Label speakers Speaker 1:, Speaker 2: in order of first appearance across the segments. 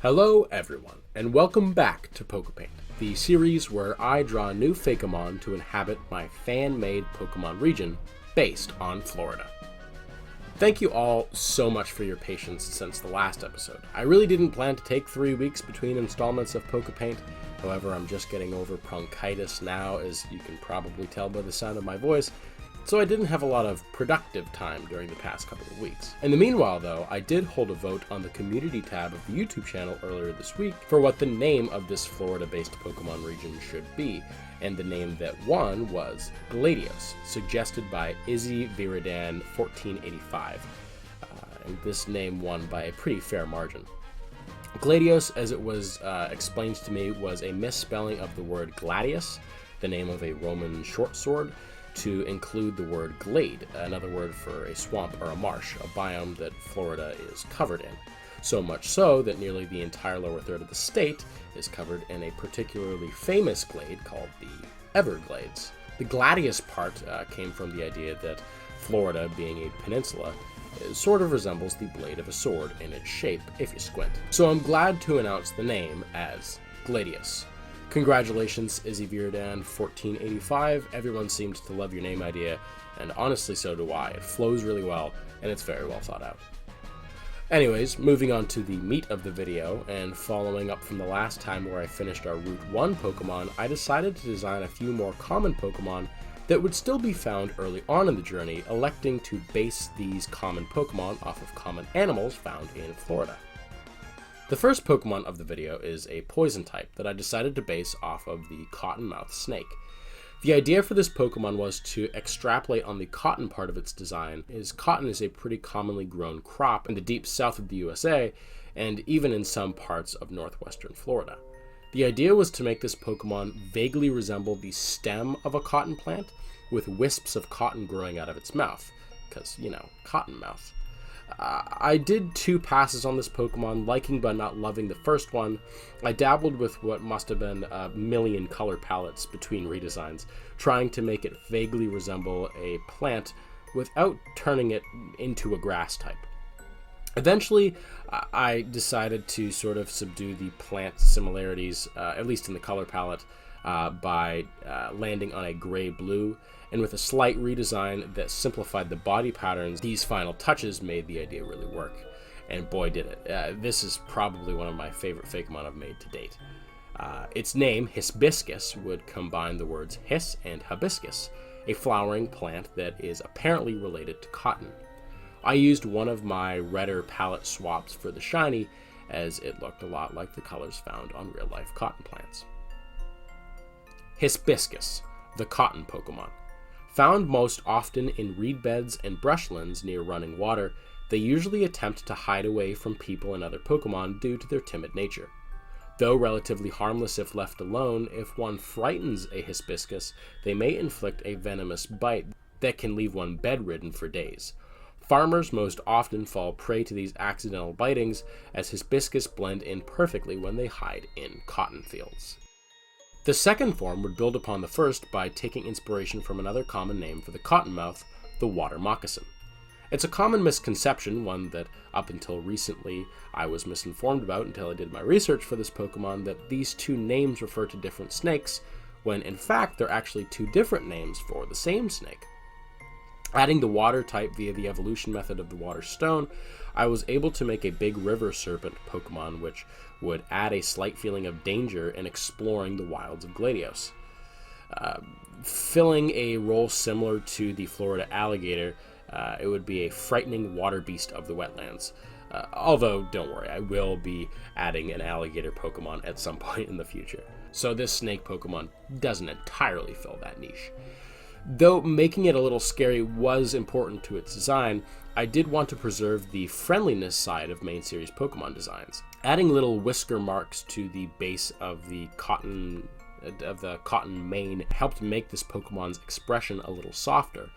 Speaker 1: Hello everyone, and welcome back to Poképaint, the series where I draw new Pokémon to inhabit my fan-made Pokémon region based on Florida. Thank you all so much for your patience since the last episode. I really didn't plan to take 3 weeks between installments of Poképaint, however I'm just getting over bronchitis now, as you can probably tell by the sound of my voice, so I didn't have a lot of productive time during the past couple of weeks. In the meanwhile though, I did hold a vote on the community tab of the YouTube channel earlier this week for what the name of this Florida-based Pokemon region should be, and the name that won was Gladios, suggested by Izzy Viridan 1485, and this name won by a pretty fair margin. Gladios, as it was explained to me, was a misspelling of the word gladius, the name of a Roman short sword, to include the word glade, another word for a swamp or a marsh, a biome that Florida is covered in. So much so that nearly the entire lower third of the state is covered in a particularly famous glade called the Everglades. The gladius part came from the idea that Florida, being a peninsula, sort of resembles the blade of a sword in its shape if you squint. So I'm glad to announce the name as Gladius. Congratulations, Izzy Viridan 1485. Everyone seemed to love your name idea, and honestly so do I. It flows really well, and it's very well thought out. Anyways, moving on to the meat of the video, and following up from the last time where I finished our Route 1 Pokemon, I decided to design a few more common Pokemon that would still be found early on in the journey, electing to base these common Pokemon off of common animals found in Florida. The first Pokemon of the video is a poison type that I decided to base off of the cottonmouth snake. The idea for this Pokemon was to extrapolate on the cotton part of its design, as cotton is a pretty commonly grown crop in the deep south of the USA, and even in some parts of northwestern Florida. The idea was to make this Pokemon vaguely resemble the stem of a cotton plant, with wisps of cotton growing out of its mouth, because, you know, cottonmouth. I did 2 passes on this Pokemon, liking but not loving the first one. I dabbled with what must have been a million color palettes between redesigns, trying to make it vaguely resemble a plant without turning it into a grass type. Eventually, I decided to sort of subdue the plant similarities, at least in the color palette, by landing on a gray-blue, and with a slight redesign that simplified the body patterns, these final touches made the idea really work. And boy did it. This is probably one of my favorite Pokemon I've made to date. Its name, Hissbisscus, would combine the words hiss and hibiscus, a flowering plant that is apparently related to cotton. I used one of my redder palette swaps for the shiny, as it looked a lot like the colors found on real-life cotton plants. Hissbisscus, the cotton Pokemon. Found most often in reed beds and brushlands near running water, they usually attempt to hide away from people and other Pokemon due to their timid nature. Though relatively harmless if left alone, if one frightens a Hissbisscus, they may inflict a venomous bite that can leave one bedridden for days. Farmers most often fall prey to these accidental bitings, as Hissbisscus blend in perfectly when they hide in cotton fields. The second form would build upon the first by taking inspiration from another common name for the cottonmouth, the water moccasin. It's a common misconception, one that up until recently I was misinformed about until I did my research for this Pokemon, that these 2 names refer to different snakes, when in fact they're actually 2 different names for the same snake. Adding the water type via the evolution method of the water stone, I was able to make a big river serpent Pokemon, which would add a slight feeling of danger in exploring the wilds of Gladios. Filling a role similar to the Florida alligator, it would be a frightening water beast of the wetlands. Although, don't worry, I will be adding an alligator Pokemon at some point in the future. So this snake Pokemon doesn't entirely fill that niche. Though making it a little scary was important to its design, I did want to preserve the friendliness side of main series Pokemon designs. Adding little whisker marks to the base of the cotton mane helped make this Pokemon's expression a little softer,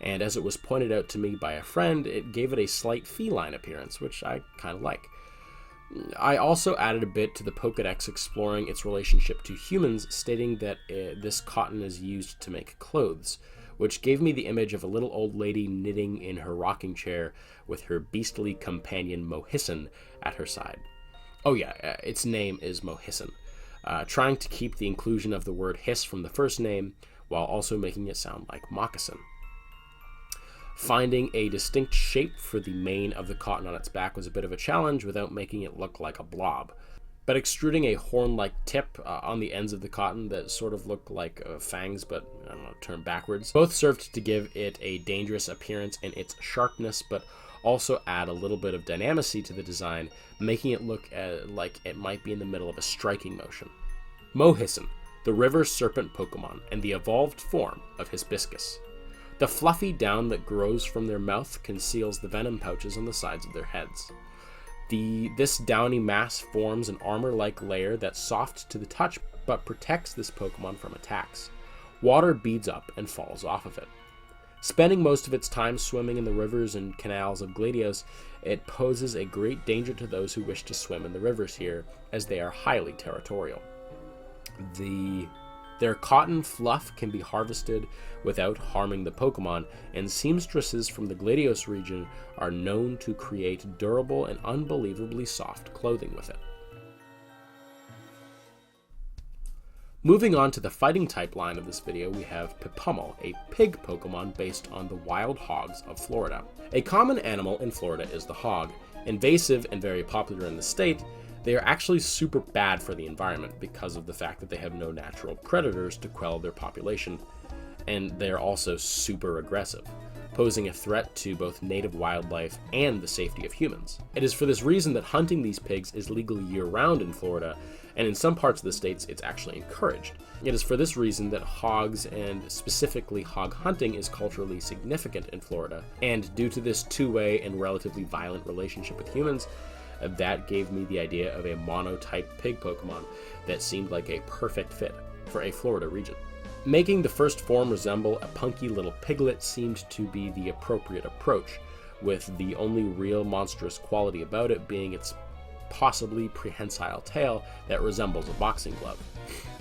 Speaker 1: and as it was pointed out to me by a friend, it gave it a slight feline appearance, which I kind of like. I also added a bit to the Pokédex exploring its relationship to humans, stating that this cotton is used to make clothes, which gave me the image of a little old lady knitting in her rocking chair with her beastly companion Mohissan at her side. Oh yeah, its name is Mohissan, trying to keep the inclusion of the word hiss from the first name while also making it sound like moccasin. Finding a distinct shape for the mane of the cotton on its back was a bit of a challenge without making it look like a blob. But extruding a horn-like tip on the ends of the cotton that sort of looked like fangs, but I don't know, turned backwards, both served to give it a dangerous appearance in its sharpness, but also add a little bit of dynamicy to the design, making it look like it might be in the middle of a striking motion. Mohissan, the river serpent Pokemon, and the evolved form of Hissbisscus. The fluffy down that grows from their mouth conceals the venom pouches on the sides of their heads. This downy mass forms an armor-like layer that's soft to the touch but protects this Pokemon from attacks. Water beads up and falls off of it. Spending most of its time swimming in the rivers and canals of Gladios, it poses a great danger to those who wish to swim in the rivers here, as they are highly territorial. Their cotton fluff can be harvested without harming the Pokemon, and seamstresses from the Gladios region are known to create durable and unbelievably soft clothing with it. Moving on to the fighting type line of this video, we have Pipumel, a pig Pokemon based on the wild hogs of Florida. A common animal in Florida is the hog. Invasive and very popular in the state, they are actually super bad for the environment because of the fact that they have no natural predators to quell their population, and they're also super aggressive, posing a threat to both native wildlife and the safety of humans. It is for this reason that hunting these pigs is legal year-round in Florida, and in some parts of the states it's actually encouraged. It is for this reason that hogs, and specifically hog hunting, is culturally significant in Florida, and due to this two-way and relatively violent relationship with humans, that gave me the idea of a monotype pig Pokemon that seemed like a perfect fit for a Florida region. Making the first form resemble a punky little piglet seemed to be the appropriate approach, with the only real monstrous quality about it being its possibly prehensile tail that resembles a boxing glove.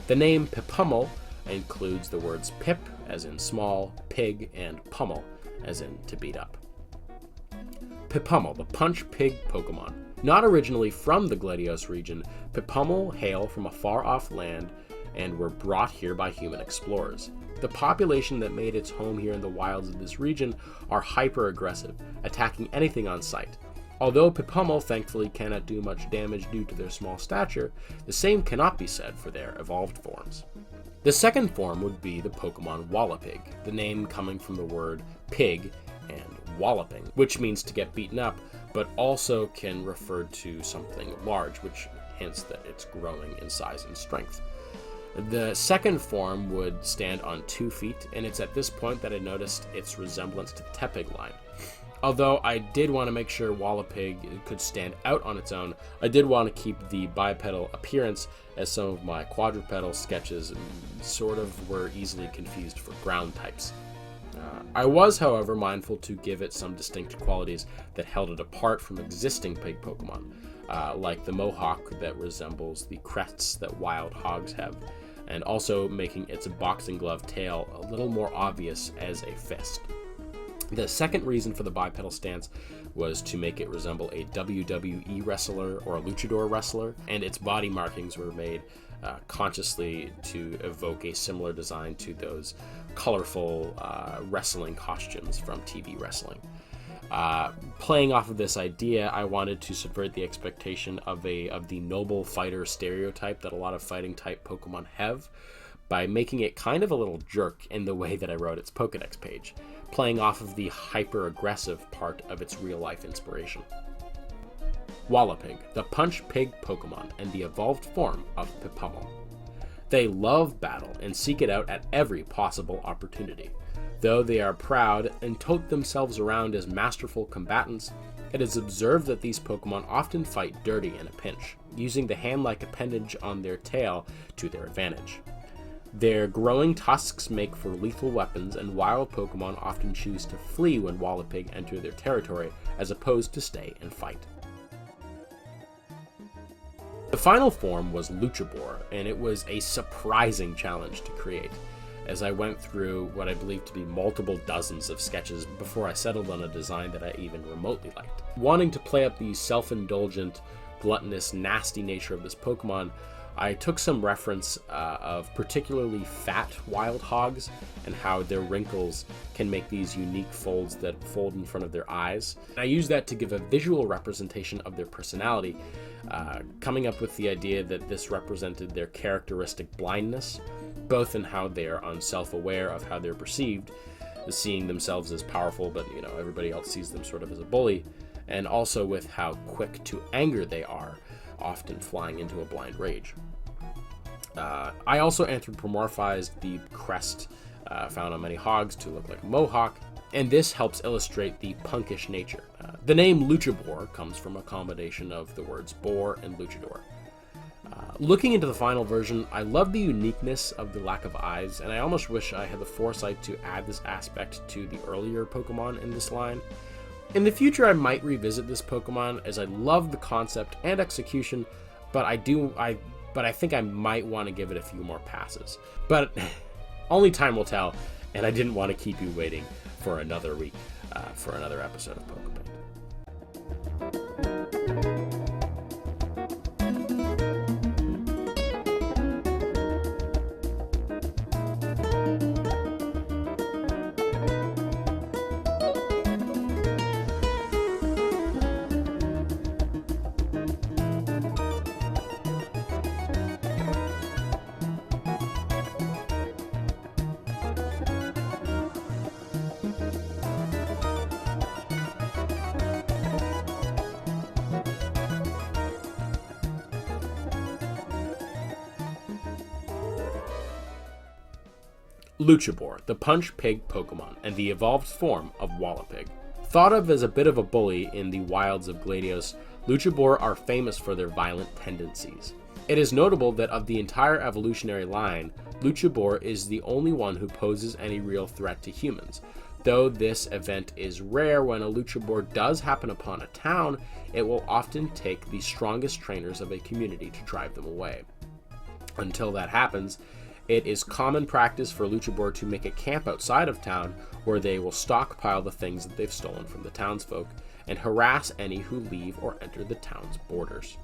Speaker 1: The name Pipumel includes the words pip, as in small, pig, and pummel, as in to beat up. Pipumel, the punch pig Pokemon. Not originally from the Gladios region, Pipumel hail from a far-off land and were brought here by human explorers. The population that made its home here in the wilds of this region are hyper-aggressive, attacking anything on sight. Although Pipumel thankfully cannot do much damage due to their small stature, the same cannot be said for their evolved forms. The second form would be the Pokemon Wallopig, the name coming from the word pig and walloping, which means to get beaten up, but also can refer to something large, which hints that it's growing in size and strength. The second form would stand on 2 feet, and it's at this point that I noticed its resemblance to the Tepig line. Although I did want to make sure Wallopig could stand out on its own, I did want to keep the bipedal appearance, as some of my quadrupedal sketches sort of were easily confused for ground types. I was, however, mindful to give it some distinct qualities that held it apart from existing pig Pokemon, like the mohawk that resembles the crests that wild hogs have, and also making its boxing glove tail a little more obvious as a fist. The second reason for the bipedal stance was to make it resemble a WWE wrestler or a luchador wrestler, and its body markings were made consciously to evoke a similar design to those colorful wrestling costumes from TV wrestling. Playing off of this idea, I wanted to subvert the expectation of the noble fighter stereotype that a lot of fighting type Pokemon have by making it kind of a little jerk in the way that I wrote its Pokédex page, playing off of the hyper-aggressive part of its real-life inspiration. Wallopig, the punch pig Pokemon and the evolved form of Pipumel. They love battle and seek it out at every possible opportunity. Though they are proud and tote themselves around as masterful combatants, it is observed that these Pokemon often fight dirty in a pinch, using the hand-like appendage on their tail to their advantage. Their growing tusks make for lethal weapons, and wild Pokemon often choose to flee when Wallopig enter their territory, as opposed to stay and fight. The final form was Luchaboar, and it was a surprising challenge to create, as I went through what I believe to be multiple dozens of sketches before I settled on a design that I even remotely liked. Wanting to play up the self-indulgent, gluttonous, nasty nature of this Pokemon, I took some reference of particularly fat wild hogs and how their wrinkles can make these unique folds that fold in front of their eyes. I used that to give a visual representation of their personality, coming up with the idea that this represented their characteristic blindness, both in how they are unself-aware of how they're perceived, seeing themselves as powerful, but everybody else sees them sort of as a bully, and also with how quick to anger they are, often flying into a blind rage. I also anthropomorphized the crest found on many hogs to look like a mohawk, and this helps illustrate the punkish nature. The name Luchaboar comes from a combination of the words boar and luchador. Looking into the final version, I love the uniqueness of the lack of eyes, and I almost wish I had the foresight to add this aspect to the earlier Pokemon in this line. In the future, I might revisit this Pokemon, as I love the concept and execution, but I think I might want to give it a few more passes. But only time will tell, and I didn't want to keep you waiting for another week for another episode of Poképaint. Luchaboar, the punch pig Pokemon, and the evolved form of Wallopig. Thought of as a bit of a bully in the wilds of Gladios, Luchaboar are famous for their violent tendencies. It is notable that of the entire evolutionary line, Luchaboar is the only one who poses any real threat to humans. Though this event is rare, when a Luchaboar does happen upon a town, it will often take the strongest trainers of a community to drive them away. Until that happens, it is common practice for Luchaboar to make a camp outside of town, where they will stockpile the things that they've stolen from the townsfolk and harass any who leave or enter the town's borders.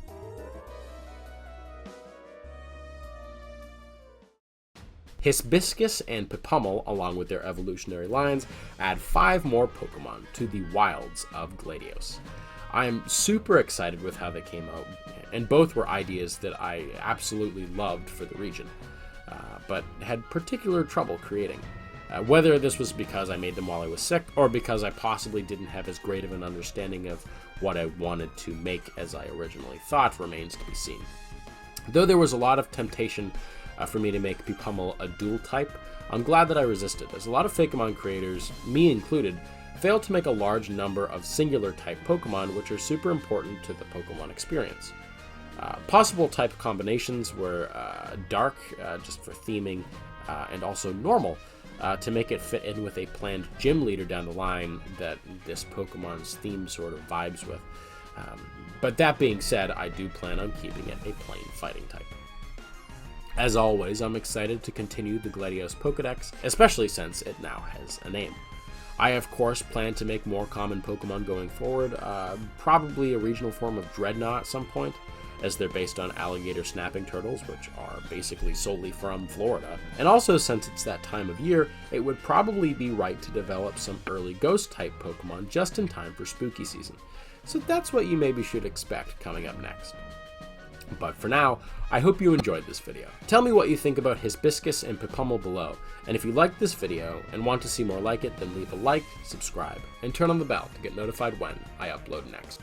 Speaker 1: Hissbisscus and Pipumel, along with their evolutionary lines, add 5 more Pokemon to the wilds of Gladios. I am super excited with how they came out, and both were ideas that I absolutely loved for the region, but had particular trouble creating. Whether this was because I made them while I was sick, or because I possibly didn't have as great of an understanding of what I wanted to make as I originally thought, remains to be seen. Though there was a lot of temptation for me to make Pipumel a dual type, I'm glad that I resisted, as a lot of Fakemon creators, me included, failed to make a large number of singular type Pokemon, which are super important to the Pokemon experience. Possible type combinations were dark, just for theming, and also normal, to make it fit in with a planned gym leader down the line that this Pokemon's theme sort of vibes with. But that being said, I do plan on keeping it a plain fighting type. As always, I'm excited to continue the Gladios Pokedex, especially since it now has a name. I, of course, plan to make more common Pokemon going forward, probably a regional form of Dreadnought at some point, as they're based on alligator snapping turtles, which are basically solely from Florida. And also, since it's that time of year, it would probably be right to develop some early ghost-type Pokemon just in time for spooky season. So that's what you maybe should expect coming up next. But for now, I hope you enjoyed this video. Tell me what you think about Hissbisscus and Pipumel below, and if you liked this video and want to see more like it, then leave a like, subscribe, and turn on the bell to get notified when I upload next.